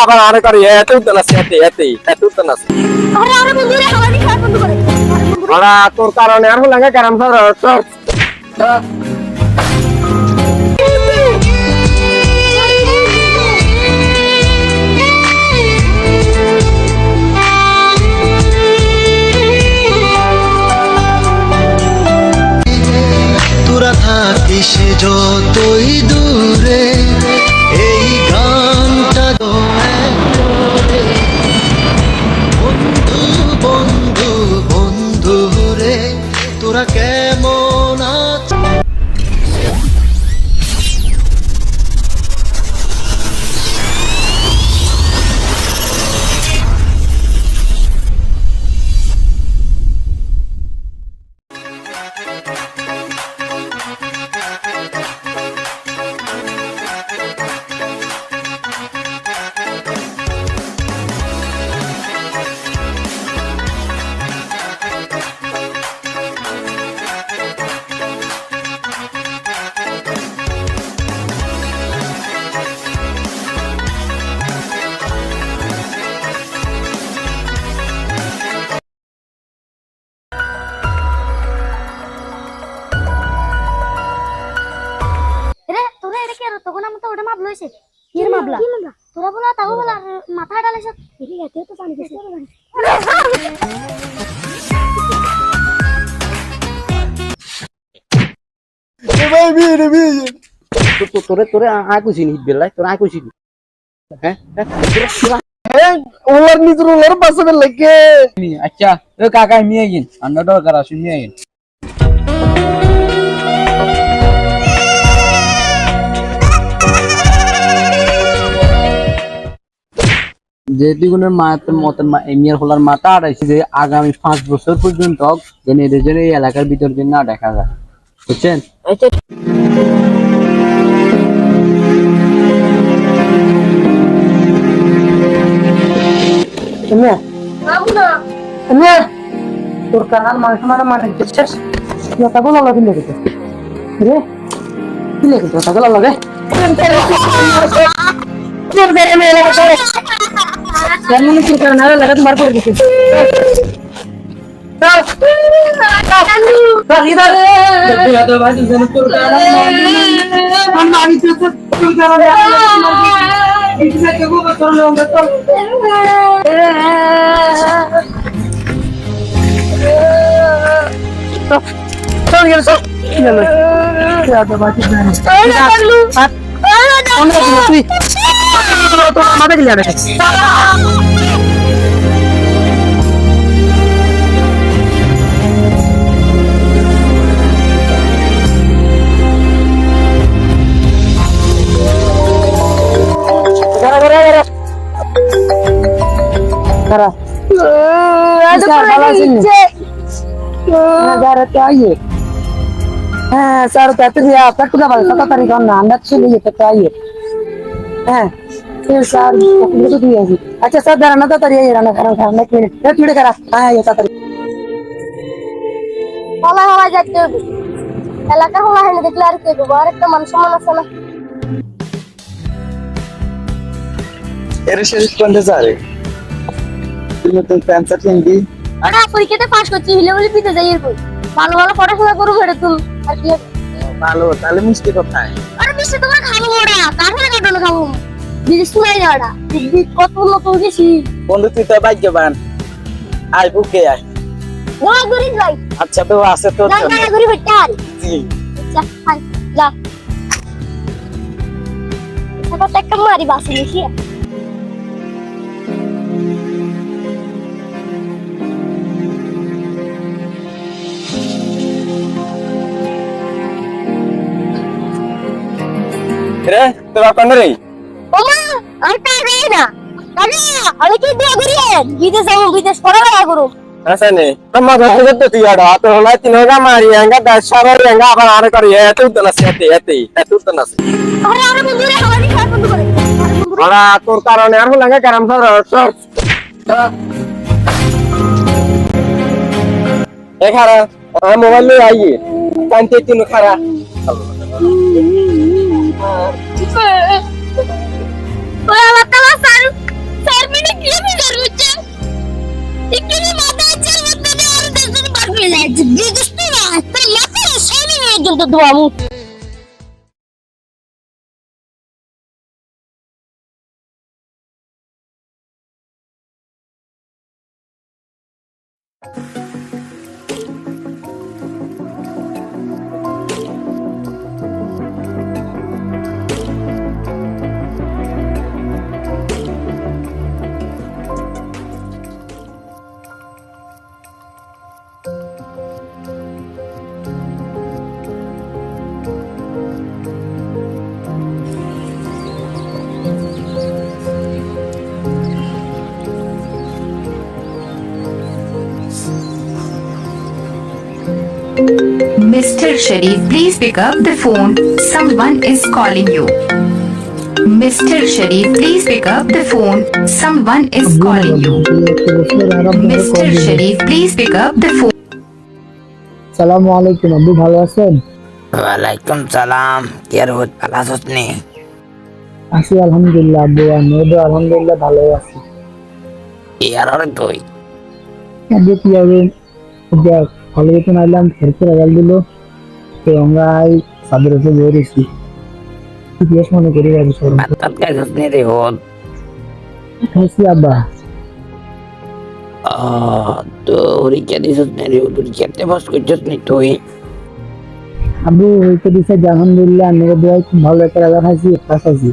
আবার আরে করি এত উতলা সেতে এত উতলা আরে আরে বন্ধু রে হাওয়া দিয়ে বন্ধ করে ওরা তোর কারণে আর লাগে কারাম সর তোরা থাকিস যতই দূরে এই গানটা বন্ধু বন্ধু বন্ধু রে তোরা কেমন আছিস? রে তোরা এটা কি আর তখন আমি তো ওটা মাপ লইছে কি মাপলা তোরা বলা তাও বলা মাথা ডালাইছ এটি এতে তো পানি দিছে তোরে তোরে আকুছিনি বেলাই তোরা আকুছিনি হ্যাঁ ওলার নিচে ওলার পাশে লাগে আচ্ছা ও কাকা মিয়া গিন আন্না দরকার আছে মিয়া গিন যে দ্বিগুণের মতের এমিয়ার হলার মাথা আড়াইছে যে আগামী 5 বছর পর্যন্ত যেন এদের জন্য এই এলাকার ভিতর যেন না দেখা যায় বুঝছেন তোর কানার মানুষ মানে শেষ কথাগুলো লাগে লেগেছে রে কি লেগেছে কথাগুলো লাগে তোমার করে দিচ্ছি মাথা গেলে हाँ सर कहते थे आप कट वाला 17 तारीख ना अंदर से लिए तो आइए हैं फिर सर तो दिए जी अच्छा सर दराना तो तरिया ये राना करा एक मिनट एक मिनट करा हाँ ये तारी হলা হলা যাচ্ছে এলাকা হলা হলে দেখলে আর কে দেবো আরেকটা মান সম্মান আছে না এর শেষ কোনটা যারে তুমি তো ক্যান্সার কিনবি আরে পরীক্ষাতে পাস করছি হিলে বলে দিতে যাই এরকম ভালো ভালো পড়াশোনা করো ফেরে তুমি আর কি ভালো তাহলে মিষ্টি কোথায় আরে মিষ্টি তোমার খাবো ওরা তারপরে কাটলো খাবো বিদেশ নাই যাওয়াটা দিদি কত নতুন গেছি বন্ধু তুই তো ভাগ্যবান আই বুকে আয় না গরিব ভাই আচ্ছা তো আছে তো না না গরিব টাল জি আচ্ছা হাই যা এটা একটা মারি বাসি নিছি রে তোরা কোন রে ওমা আর টাকা না কানে আমি কি দিয়া করিয়ে বিদেশ যাবো বিদেশ পড়ালেখা করো আসানে তোমার হাতে তো তিয়াড়া তো হলাই তিনগা মারি আঙ্গা 10 সারা আঙ্গা আবার আরে করি এত উতলা সেতে এত উতলা আরে আরে বন্ধু রে হাওয়া দিয়ে বন্ধ করে ওরা তোর কারণে আর লাগে কারাম সর এ খারা মোবাইল লই আইয়ে কানতে তিন খারা ওই আমার তালা স্যার মিনে কি বিচার হচ্ছে এখানে মাথায় চাল মধ্যে আর দেশের বাকি লাগছে বুঝছিস না তাই মাথায় সামনে নিয়ে চলতে দোয়ামু Mr. Sharif, please pick up the phone. Someone is calling you. Mr. Sharif, please pick up the phone. Someone is calling you. Mr. Sharif, please pick up the phone. সালামু আলাইকুম আব্বু, ভালো আছেন? ওয়ালাইকুম সালাম। কি আর হত ভালো আছিস নি? আছি আলহামদুলিল্লাহ আব্বু, আমিও আলহামদুলিল্লাহ ভালো আছি। কি আর হরে তুই? আব্বু কি হবে, দেখ কলেজে তো নাইলাম, ফেরতে রেজাল্ট দিল, তো আমরা সাদের উপরে বেরিয়েছি। ইতিহাস মনে করি যাবি সব বাতাত খাইছিস নি রে হত? খাইছি আব্বা। তো পরীক্ষা দিছিস নি রে? পরীক্ষাতে পাস করছিস নি তুই? আব্বু হইতে দিছে যে আলহামদুলিল্লাহ, মেরে দোয়ায় খুব ভালো একটা রেজাল্ট খাইছি, পাস হয়েছি।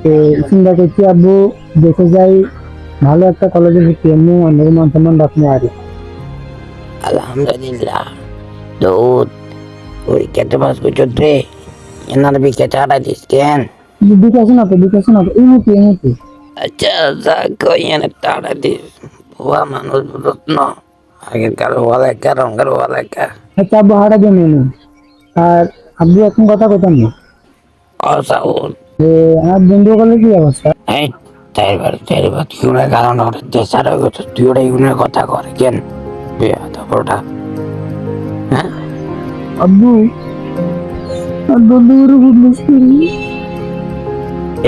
তো চিন্তা করছি আব্বু দেখে যাই ভালো একটা কলেজে ভর্তি এমনি অনেক মান সম্মান রাখবো আর আলহামদুলিল্লাহ। তো পরীক্ষাতে পাস করছিস রে? এনার বিকে চাড়াই দিস কেন? দিকে আসো না তো, দিকে আসো না তো, এই মুহূর্তে আচ্ছা যা কই এনে চাড়াই দিস। ভুয়া মানুষ বুঝত না, আগেরকার ওয়ালেকা রঙের ওয়ালেকা। আচ্ছা আব্বু হারা দিয়ে নেই। আর আব্বু এখন কথা কথা নেই অসাউল যে আমার বন্ধু কলেজ কি অবস্থা? এই চারবার ইউনের কারণ ওর দেশার তুই ওরা ইউনের কথা করে কেন? তারপরটা হ্যাঁ আব্বু আর বন্ধুগুলো খুব মুশকিল।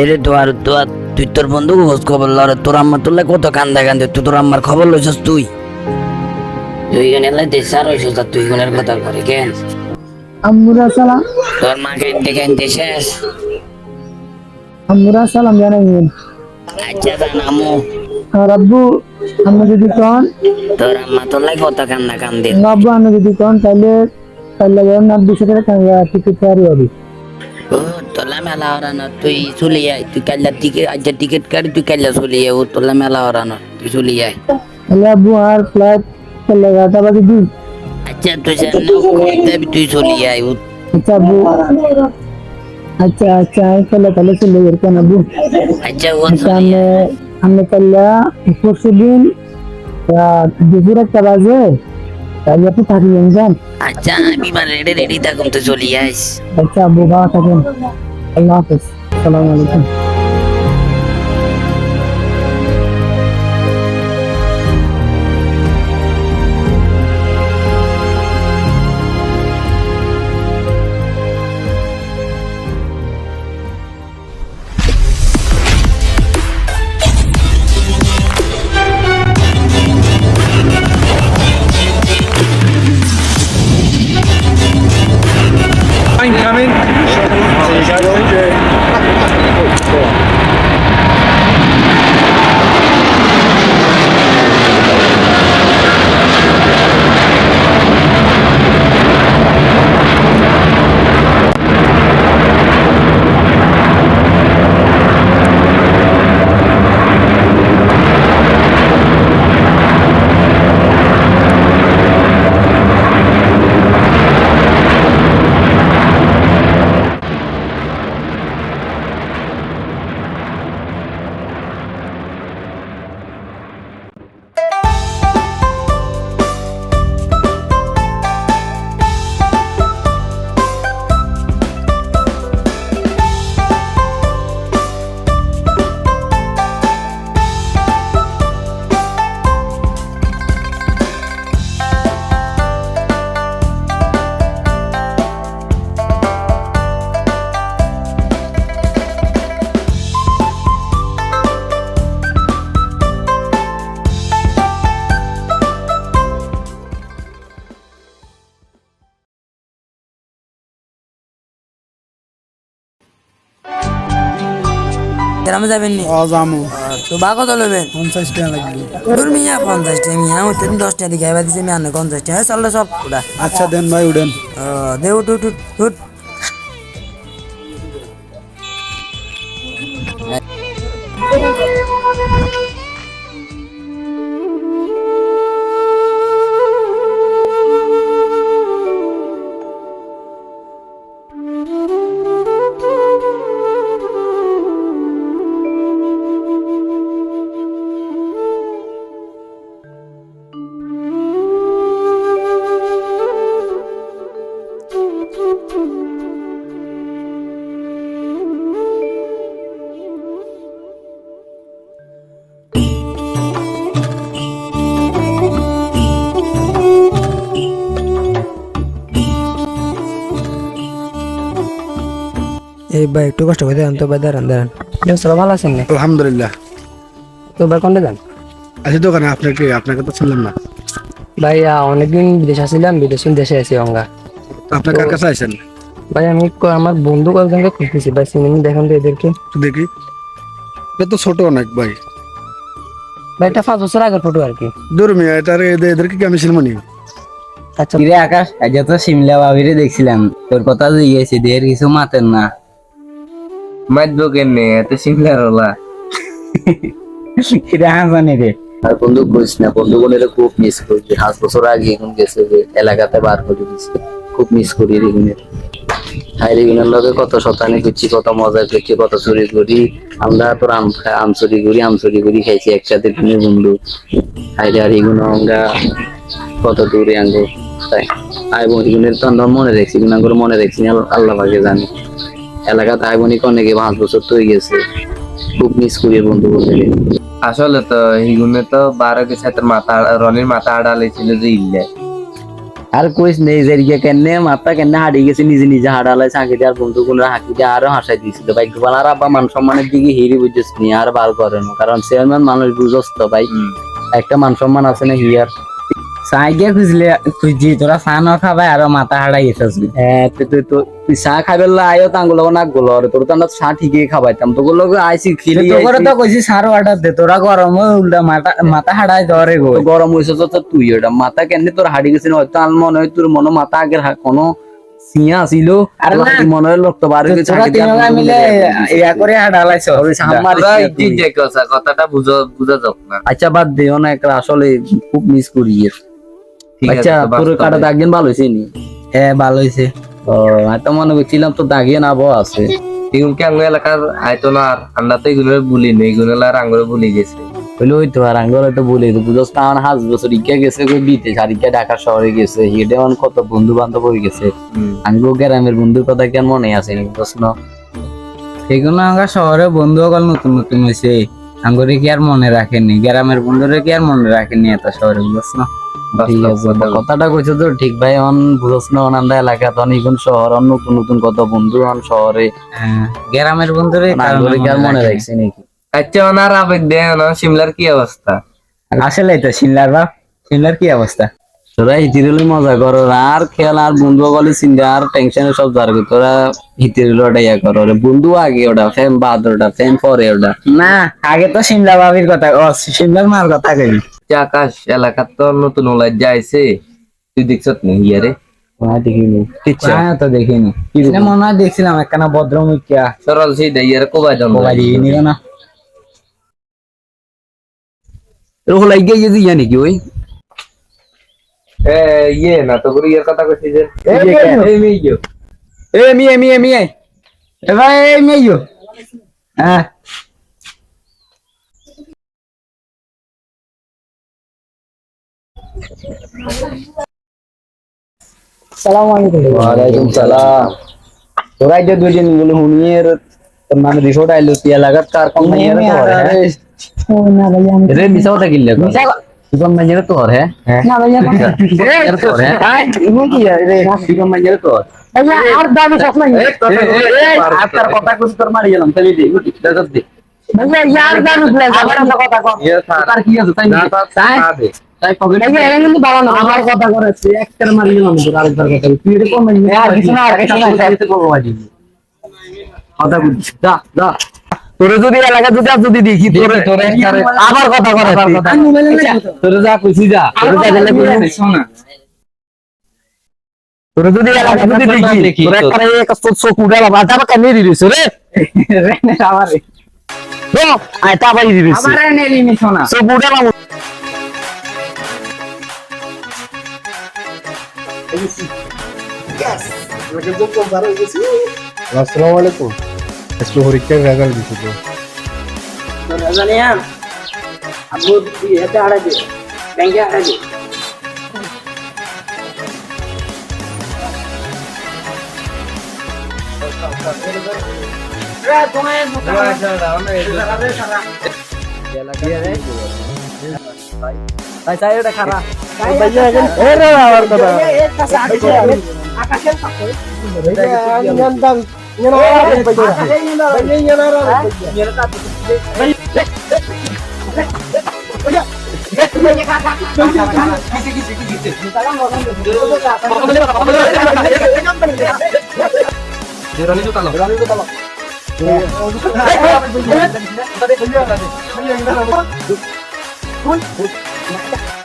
এরে তুই তোর বন্ধু খোঁজ খবর লড়ে, তোর আম্মা তোর কত কান্দা কান্দে, তুই তোর আম্মার খবর লইছস? তুই গুণের দেশার হইছস, তুই গুণের কথা করে কেন? আম্মুরা সালাম, তোর মাকে দেখে শেষ। আম্মুরা সালাম জানাইবেন। আচ্ছা জানামু। আর আব্বু আপনি যদি কন, তোর আম্মা তোর কত কান্দা কান্দে। আব্বু আপনি যদি কন তাহলে না 200 টাকা টিকিট তৈরি হবে। ও তোলা মেলা হরানো, তুই চলে আয়। তুই কাল্লা টিকিট আচ্ছা টিকিট কাটি, তুই কাল্লা চলে আয়। ও তোলা মেলা হরানো, তুই চলে আয়। তাহলে আব্বু আর ফ্লাইট চলে 11টা বাজে দিন। আচ্ছা তুই সামনে তুই চলে আয়। আচ্ছা আব্বু, আচ্ছা তাহলে চলে যেতেন আব্বু। আচ্ছা ও আচ্ছা আমি তাহলে পরশু দিন দুপুর 1টা বাজে তাহলে আপনি থাকবেন যান। আচ্ছা আমি রেডি থাকুন, তো চলে আইস। আচ্ছা আব্বু, ভালো থাকেন, আল্লাহ হাফেজ, আসসালামু আলাইকুম। গ্রামে যাবেন নি জামু তো বা কত লবেন 50 টাকা লাগবে। তোর মিয়া 50 টাকা মিয়া ওই তুমি 10 টাকা দিকে আইবা দিছে মিয়া 50 টাকা চলে সব ওটা আচ্ছা দেন ভাই উঠেন। দে উঠ উঠ উঠ উঠ এই ভাই একটু কষ্ট করে দেন তো ভাই দাঁড়ান দাঁড়ান সব ভালো আছেন না আলহামদুলিল্লাহ। তো ভাই কোনটা যান আছি দোকানে, আপনাকে তো শুনলাম না। ভাই অনেকদিন বিদেশ আসছিলাম দেশে আছি অঙ্গা তো আপনি কার কাছে আছেন? ভাই আমি আমার বন্ধু কয়েকজনকে খুঁজতেছি ভাই সিনেমা দেখেন তো এদেরকে তো দেখি, এটা তো ছোট অনেক ভাই। ভাই এটা 5 বছর আগের ফটো আর কি দূর মিয়া, এদেরকে কি আমি সিনেমা নিই? আচ্ছা কিরে আকাশ, আজ তো সিমলা ভাবিরে দেখছিলাম, তোর কথা জিজ্ঞেসি দের কিছু মাতেন না। মাতবো কেনে এত সিমলার হলা কিরে হাসানি রে। আর বন্ধু কইস না, বন্ধু বলে খুব মিস করি। 5 বছর আগে এখন গেছে যে এলাকাতে বার করে দিছে, খুব মিস করি রেগুনের। হাই রেগুনের লগে কত শতানি করছি, কত মজা করছি, কত চুরি করি আমরা। তোর আম চুরি করি খাইছি একসাথে তুমি বন্ধু। হাইরে আর এগুলো আমরা কত দূরে আঙ্গো তাই আই বোনের তো আমরা মনে রাখছি, কিন্তু আঙ্গুর মনে রাখছি না, আল্লাহ পাকে জানে। এলাকাতে আই বোনিকে অনেকে 5 বছর তো হয়ে গেছে, খুব মিস করি বন্ধু বলতে। আসলে তো হিগুনে তো 12 কে সাথে মাথা রনির মাথা আড়ালেছিল যে ইল্লে আর কইস নেই যে কেনে মাথা কেনে হারিয়ে গেছে, নিজে নিজে হারালাই চাকি দিয়ে আর বন্ধু কোন হাঁকি দিয়ে আরো হাসাই দিয়েছিল ভাই। আর আব্বা মান সম্মানের দিকে হিরি বুঝছিস নি আর বার করে না, কারণ চেয়ারম্যান মানুষ বুঝস তো ভাই, একটা মান সম্মান আছে না হিয়ার। চাই গিয়ে খুঁজছি তোরা চা ন খাবাই আর মাথা হারাই গেছিস। হ্যাঁ তুই চা খাইবে আয়ো তাঙ্গুলো না গোলো তোর তো আমরা চা ঠিকই খাবাইতাম, তো গুলো আইসি খেলি তোরে তো কইছি সারো অর্ডার দে, তোরা গরম উল্টা মাথা হারাই ধরে গো। গরম হয়েছে তো তুই ওটা মাথা কেন তোর হারিয়ে গেছিল, হয়তো আমার মনে হয় তোর মনে মাথা আগের কোনো সিয়া ছিল আর মনে হয় লোক তো বার হয়ে মিলে ইয়া করে হাডালাইছ। কথাটা বুঝা যাক না। আচ্ছা বাদ দে অনেক, আসলে খুব মিস করি। আচ্ছা তোর কাটা দাগিন ভালো হয়েছে নি? হ্যাঁ ভালো হয়েছে। ও তো মনে করছিলাম তো দাগিয়ে না বউ আছে। এগুনকে আঙ্গ এলাকার আইতো না, আর আমরা তো এগুলো ভুলি নেই, এগুলো আর আঙ্গুরে ভুলে গেছে। বলে ওই তো আর আঙ্গুর তো বলে বুঝস না, আমার 5 বছর ইকা গেছে বিদেশ, আর ইকা ঢাকা শহরে গেছে, হেডে আমার কত বন্ধু বান্ধব হয়ে গেছে। আঙ্গু গ্রামের বন্ধুর কথা কেন মনে আছে প্রশ্ন? সেগুলো আমার শহরে বন্ধু সকল নতুন নতুন হয়েছে, আঙ্গুরে কি আর মনে রাখেনি, গ্রামের বন্ধুরে কি আর মনে রাখেনি এত শহরে, বুঝছ না? ঠিক আছে, কথাটা কইছো তো ঠিক ভাই। অন বুঝস না অনান্দা এলাকা তো এখন শহর, নতুন নতুন কত বন্ধু অন শহরে। গ্রামের বন্ধুরে আঙ্গুরে কি আর মনে রাখছে নাকি? আচ্ছা ওনার আবেগ দেয় না, সিমলার কি অবস্থা? আসলে তো সিমলার বাপ, সিমলার কি অবস্থা? তোরা হিতিরুলি মজা করো আর খেল, আর বন্ধু বলে চিন্তা আর টেনশনে সব যার তোরা হিতিরুলি ওটা ইয়া করো। বন্ধু আগে ওটা, ফ্যান বাদ ওটা, ফ্যান পরে ওটা। না আগে তো সিমলা বাবির কথা, সিমলার মার কথা কইবি। আকাশ এলাকার তো নতুন ওলাই যাইছে, তুই দেখছ না ইয়ারে? দেখিনি তো দেখিনি, মনে হয় দেখছিলাম একখানা ভদ্রমুখিয়া সরল সেই ইয়ারে কোবাই দাম নিল না। এরকম লাগিয়ে গেছি ইয়া নাকি ওই ইয়ে না তো করে ইয়ার কথা কইছি যে মিয়ে এবার এই মেয়ে হ্যাঁ সালাম আলাইকুম। ওয়ালাইকুম সালাম। তোরা যে দুজন বলে হুনিয়ের তোর নামে রিপোর্ট আইলো, তুই এলাকার কার কোন মাইয়ার তো হরে? ও না ভাইয়া আমি রে মিছা কথা কিনলে তুই কোন মাইয়ার তো হরে? না ভাইয়া এর তো হরে ইমো কি রে তুই কোন মাইয়ার তো হরে? ভাইয়া আর দামি সব নাই আর তার কথা কইছ তোর মারি গেলাম, তাই দে গুটি দাদা দে ভাইয়া ইয়ার দামি প্লেস আবার আমরা কথা কর তার কি আছে তাই দে তাই পকেট ভাইয়া এটা কিন্তু ভালো না আমার কথা করেছে একটার মারি গেলাম তোর আরেকবার কথা তুই এটা কোন আর কিছু না আর কিছু না কথা বলছিস দা দা তোরে যদি এলাকা যদি দেখি তোরে আবার কথা করে তোরে যা খুশি যা তোরে যদি এলাকা যদি দেখি তোরে একটা চোখ উড়ে বাবা তা কেন দিরিস রে আমার তো আই তা বাই দিরিস আমার নেলি মিশনা চোখ উড়ে বাবা আসসালামু আলাইকুম আজকে পরীক্ষার রেজাল্ট দিছি তো তাই চাই এটা খারাপ এ রে আমার কথা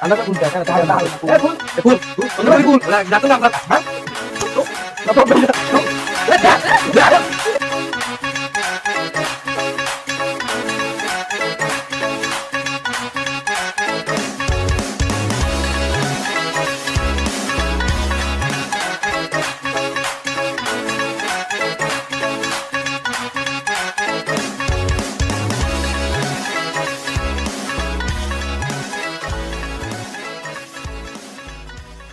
anda